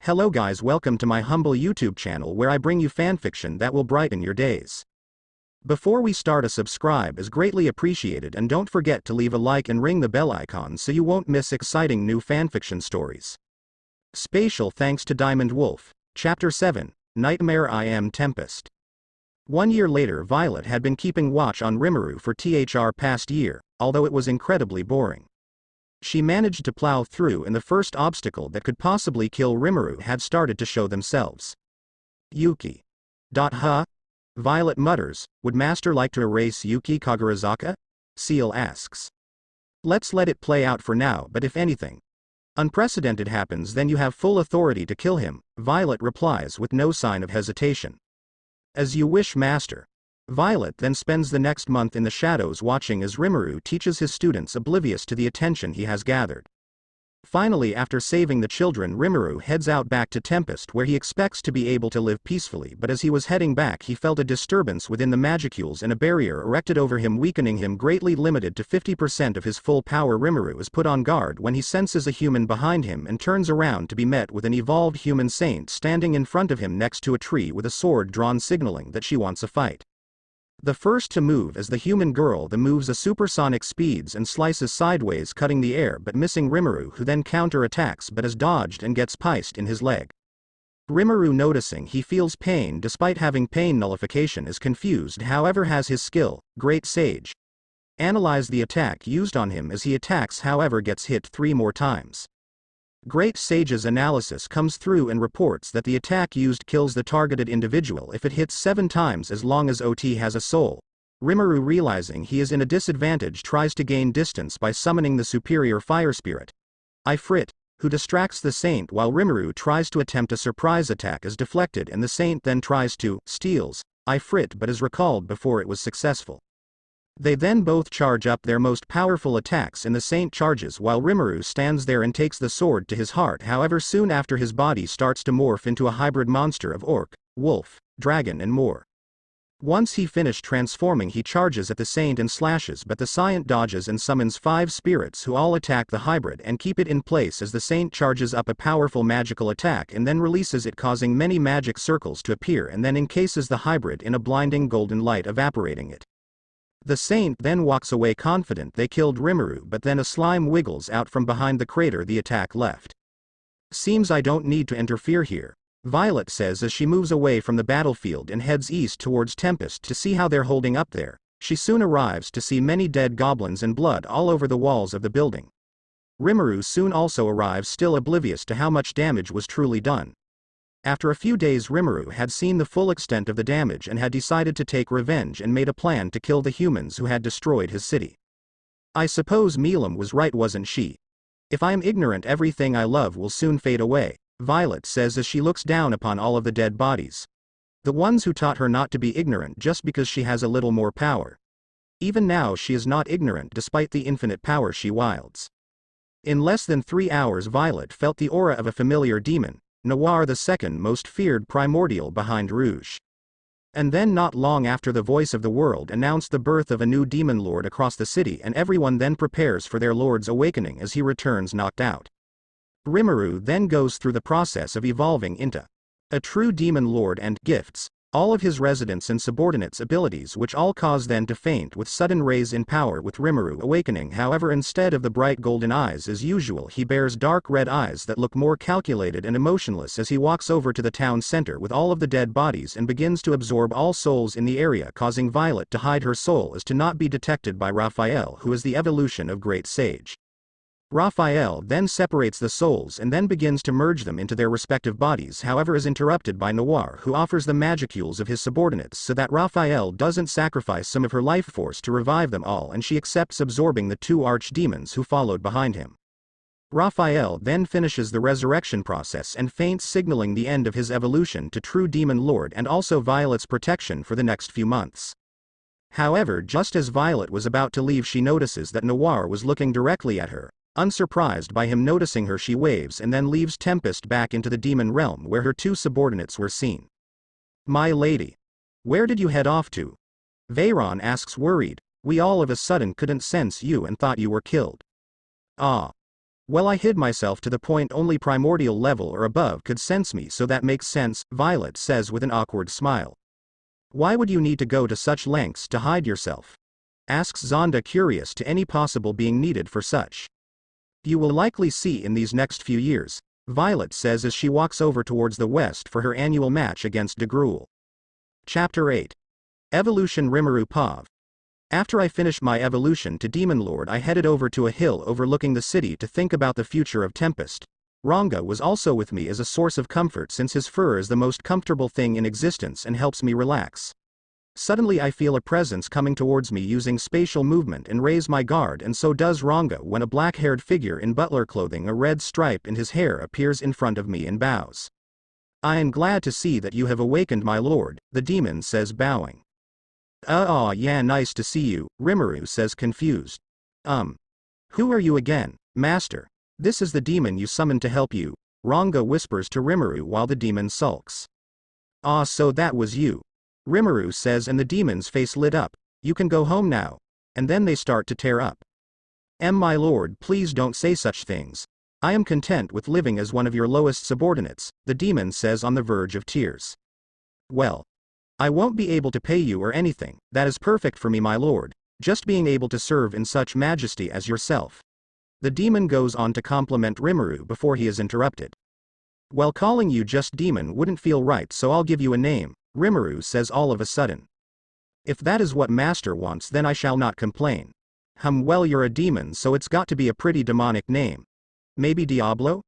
Hello guys, welcome to my humble YouTube channel where I bring you fanfiction that will brighten your days. Before we start, a subscribe is greatly appreciated, and don't forget to leave a like and ring the bell icon so you won't miss exciting new fanfiction stories. Spatial thanks to Diamond Wolf. Chapter 7, Nightmare I Am Tempest. 1 year later, Violet had been keeping watch on Rimuru for the past year, although it was incredibly boring. She managed to plow through, and the first obstacle that could possibly kill Rimuru had started to show themselves. Yuki. Huh? Violet mutters, would Master like to erase Yuki Kagarizaka? Seal asks. Let's let it play out for now, but if anything unprecedented happens, then you have full authority to kill him, Violet replies with no sign of hesitation. As you wish, Master. Violet then spends the next month in the shadows watching as Rimuru teaches his students, oblivious to the attention he has gathered. Finally, after saving the children, Rimuru heads out back to Tempest, where he expects to be able to live peacefully, but as he was heading back he felt a disturbance within the magicules and a barrier erected over him, weakening him greatly. Limited to 50% of his full power, Rimuru is put on guard when he senses a human behind him and turns around to be met with an evolved human saint standing in front of him next to a tree with a sword drawn, signaling that she wants a fight. The first to move is the human girl. The moves a supersonic speeds and slices sideways, cutting the air but missing Rimuru, who then counter-attacks but is dodged and gets pierced in his leg. Rimuru, noticing he feels pain despite having pain nullification, is confused, however has his skill, Great Sage, analyze the attack used on him. As he attacks, however gets hit 3 more times. Great Sage's analysis comes through and reports that the attack used kills the targeted individual if it hits 7 times as long as OT has a soul. Rimuru, realizing he is in a disadvantage, tries to gain distance by summoning the superior fire spirit, Ifrit, who distracts the saint while Rimuru tries to attempt a surprise attack, is deflected, and the saint then tries to steals Ifrit but is recalled before it was successful. They then both charge up their most powerful attacks, and the saint charges while Rimuru stands there and takes the sword to his heart. However, soon after his body starts to morph into a hybrid monster of orc, wolf, dragon and more. Once he finished transforming, he charges at the saint and slashes, but the saint dodges and summons 5 spirits who all attack the hybrid and keep it in place as the saint charges up a powerful magical attack and then releases it, causing many magic circles to appear and then encases the hybrid in a blinding golden light, evaporating it. The saint then walks away confident they killed Rimuru, but then a slime wiggles out from behind the crater the attack left. Seems I don't need to interfere here, Violet says as she moves away from the battlefield and heads east towards Tempest to see how they're holding up there. She soon arrives to see many dead goblins and blood all over the walls of the building. Rimuru soon also arrives, still oblivious to how much damage was truly done. After a few days, Rimuru had seen the full extent of the damage and had decided to take revenge and made a plan to kill the humans who had destroyed his city. I suppose Milam was right, wasn't she? If I am ignorant, everything I love will soon fade away, Violet says as she looks down upon all of the dead bodies. The ones who taught her not to be ignorant just because she has a little more power. Even now she is not ignorant despite the infinite power she wields. In less than 3 hours, Violet felt the aura of a familiar demon, Noir, the second most feared primordial behind Rouge. And then not long after, the voice of the world announced the birth of a new demon lord across the city, and everyone then prepares for their lord's awakening as he returns knocked out. Rimuru then goes through the process of evolving into a true demon lord and gifts all of his residents and subordinates abilities, which all cause them to faint with sudden raise in power with Rimuru awakening. However, instead of the bright golden eyes as usual, he bears dark red eyes that look more calculated and emotionless as he walks over to the town center with all of the dead bodies and begins to absorb all souls in the area, causing Violet to hide her soul as to not be detected by Raphael, who is the evolution of Great Sage. Raphael then separates the souls and then begins to merge them into their respective bodies, however is interrupted by Noir, who offers the magicules of his subordinates so that Raphael doesn't sacrifice some of her life force to revive them all, and she accepts absorbing the 2 archdemons who followed behind him. Raphael then finishes the resurrection process and faints, signaling the end of his evolution to true demon lord and also Violet's protection for the next few months. However, just as Violet was about to leave, she notices that Noir was looking directly at her. Unsurprised by him noticing her, she waves and then leaves Tempest back into the demon realm where her 2 subordinates were seen. My lady, where did you head off to? Veyron asks, worried. We all of a sudden couldn't sense you and thought you were killed. Ah. Well, I hid myself to the point only primordial level or above could sense me, so that makes sense, Violet says with an awkward smile. Why would you need to go to such lengths to hide yourself? Asks Zonda, curious to any possible being needed for such. You will likely see in these next few years, Violet says as she walks over towards the west for her annual match against Degruel. Chapter 8. Evolution Rimuru Pav. After I finished my evolution to Demon Lord, I headed over to a hill overlooking the city to think about the future of Tempest. Ranga was also with me as a source of comfort, since his fur is the most comfortable thing in existence and helps me relax. Suddenly I feel a presence coming towards me using spatial movement and raise my guard, and so does Ranga when a black-haired figure in butler clothing, a red stripe in his hair, appears in front of me and bows. I am glad to see that you have awakened, my lord, the demon says, bowing. Yeah, nice to see you, Rimuru says, confused. Who are you again, master? This is the demon you summoned to help you, Ranga whispers to Rimuru while the demon sulks. So that was you, Rimuru says, and the demon's face lit up. You can go home now. And then they start to tear up. My lord, please don't say such things. I am content with living as one of your lowest subordinates, the demon says, on the verge of tears. Well, I won't be able to pay you or anything. That is perfect for me, my lord, just being able to serve in such majesty as yourself. The demon goes on to compliment Rimuru before he is interrupted. Well, calling you just demon wouldn't feel right, so I'll give you a name, Rimuru says all of a sudden. If that is what master wants, then I shall not complain. Well, you're a demon, so it's got to be a pretty demonic name. Maybe Diablo?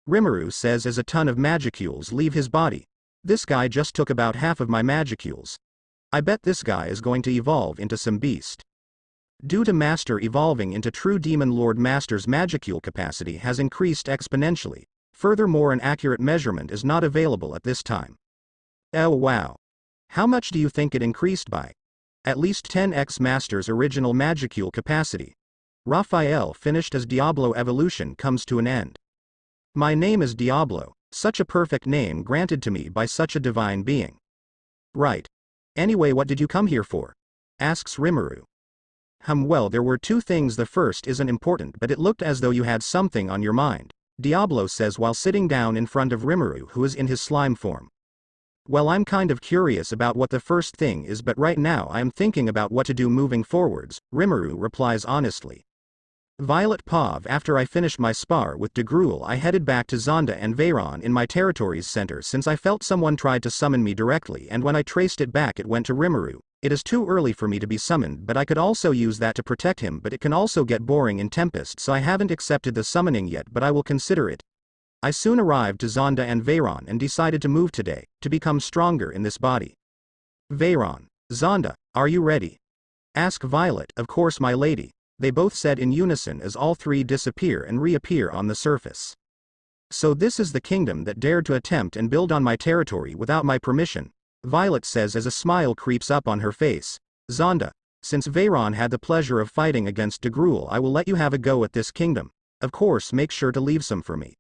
Rimuru says as a ton of magicules leave his body. This guy just took about half of my magicules. I bet this guy is going to evolve into some beast. Due to Master evolving into true Demon Lord, Master's magicule capacity has increased exponentially. Furthermore, an accurate measurement is not available at this time. Oh wow. How much do you think it increased by? At least 10x Master's original magicule capacity. Raphael finished as Diablo evolution comes to an end. My name is Diablo, such a perfect name granted to me by such a divine being. Right. Anyway, what did you come here for? Asks Rimuru. Well, there were two things. The first isn't important, but it looked as though you had something on your mind, Diablo says while sitting down in front of Rimuru, who is in his slime form. Well, I'm kind of curious about what the first thing is, but right now I am thinking about what to do moving forwards, Rimuru replies honestly. Violet Pav. After I finished my spar with Degruel, I headed back to Zonda and Veyron in my territory's center, since I felt someone tried to summon me directly, and when I traced it back it went to Rimuru. It is too early for me to be summoned, but I could also use that to protect him, but it can also get boring in Tempest, so I haven't accepted the summoning yet, but I will consider it. I soon arrived to Zonda and Veyron and decided to move today, to become stronger in this body. Veyron. Zonda, are you ready? Ask Violet. Of course, my lady, they both said in unison as all three disappear and reappear on the surface. So this is the kingdom that dared to attempt and build on my territory without my permission, Violet says as a smile creeps up on her face. Zonda, since Veyron had the pleasure of fighting against Degruel, I will let you have a go at this kingdom. Of course, make sure to leave some for me.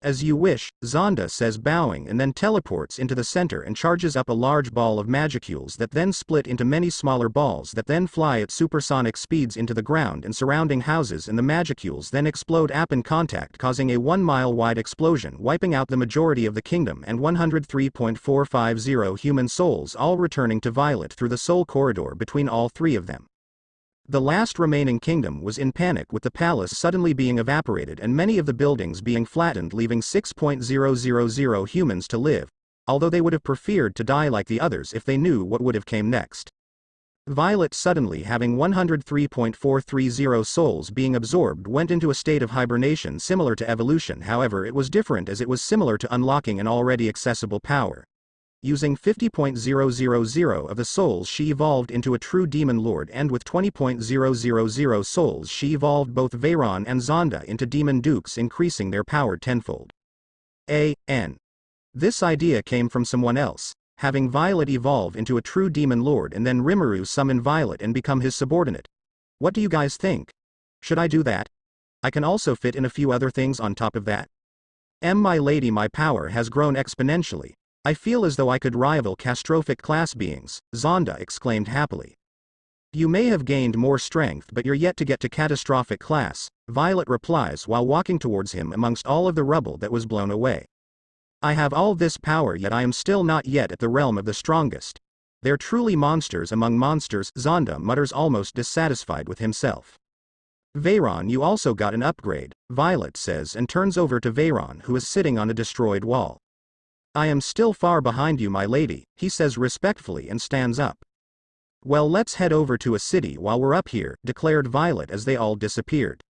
As you wish, Zonda says, bowing, and then teleports into the center and charges up a large ball of magicules that then split into many smaller balls that then fly at supersonic speeds into the ground and surrounding houses, and the magicules then explode in contact, causing a 1-mile-wide explosion, wiping out the majority of the kingdom and 103.450 human souls, all returning to Violet through the soul corridor between all three of them. The last remaining kingdom was in panic, with the palace suddenly being evaporated and many of the buildings being flattened, leaving 6.000 humans to live, although they would have preferred to die like the others if they knew what would have came next. Violet, suddenly having 103.430 souls being absorbed, went into a state of hibernation similar to evolution. However, it was different as it was similar to unlocking an already accessible power. Using 50.000 of the souls, she evolved into a true Demon Lord, and with 20.000 souls she evolved both Veyron and Zonda into Demon Dukes, increasing their power tenfold. This idea came from someone else, having Violet evolve into a true Demon Lord and then Rimuru summon Violet and become his subordinate. What do you guys think? Should I do that? I can also fit in a few other things on top of that. My lady, my power has grown exponentially. I feel as though I could rival catastrophic class beings, Zonda exclaimed happily. You may have gained more strength, but you're yet to get to catastrophic class, Violet replies while walking towards him amongst all of the rubble that was blown away. I have all this power, yet I am still not yet at the realm of the strongest. They're truly monsters among monsters, Zonda mutters, almost dissatisfied with himself. Veyron, you also got an upgrade, Violet says, and turns over to Veyron, who is sitting on a destroyed wall. I am still far behind you, my lady, he says respectfully and stands up. Well, let's head over to a city while we're up here, declared Violet as they all disappeared.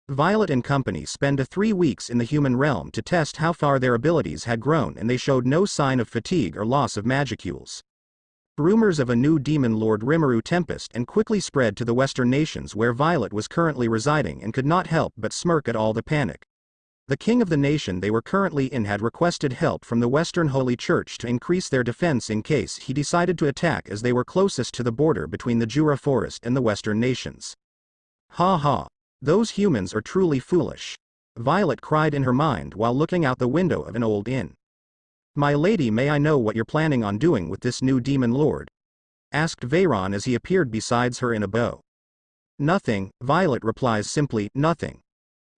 Violet and company spend 3 weeks in the human realm to test how far their abilities had grown, and they showed no sign of fatigue or loss of magicules. Rumors of a new demon lord Rimuru Tempest and quickly spread to the western nations where Violet was currently residing and could not help but smirk at all the panic. The king of the nation they were currently in had requested help from the Western Holy Church to increase their defense in case he decided to attack, as they were closest to the border between the Jura Forest and the western nations. Ha ha. Those humans are truly foolish. Violet cried in her mind while looking out the window of an old inn. My lady, may I know what you're planning on doing with this new demon lord? Asked Veyron as he appeared beside her in a bow. Nothing, Violet replies simply, nothing.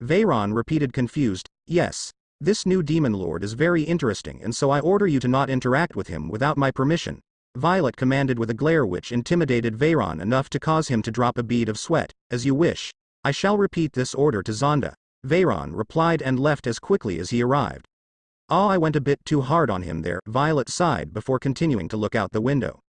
Veyron repeated confused, yes. This new demon lord is very interesting, and so I order you to not interact with him without my permission, Violet commanded with a glare which intimidated Veyron enough to cause him to drop a bead of sweat. As you wish. I shall repeat this order to Zonda, Veyron replied and left as quickly as he arrived. I went a bit too hard on him there, Violet sighed before continuing to look out the window.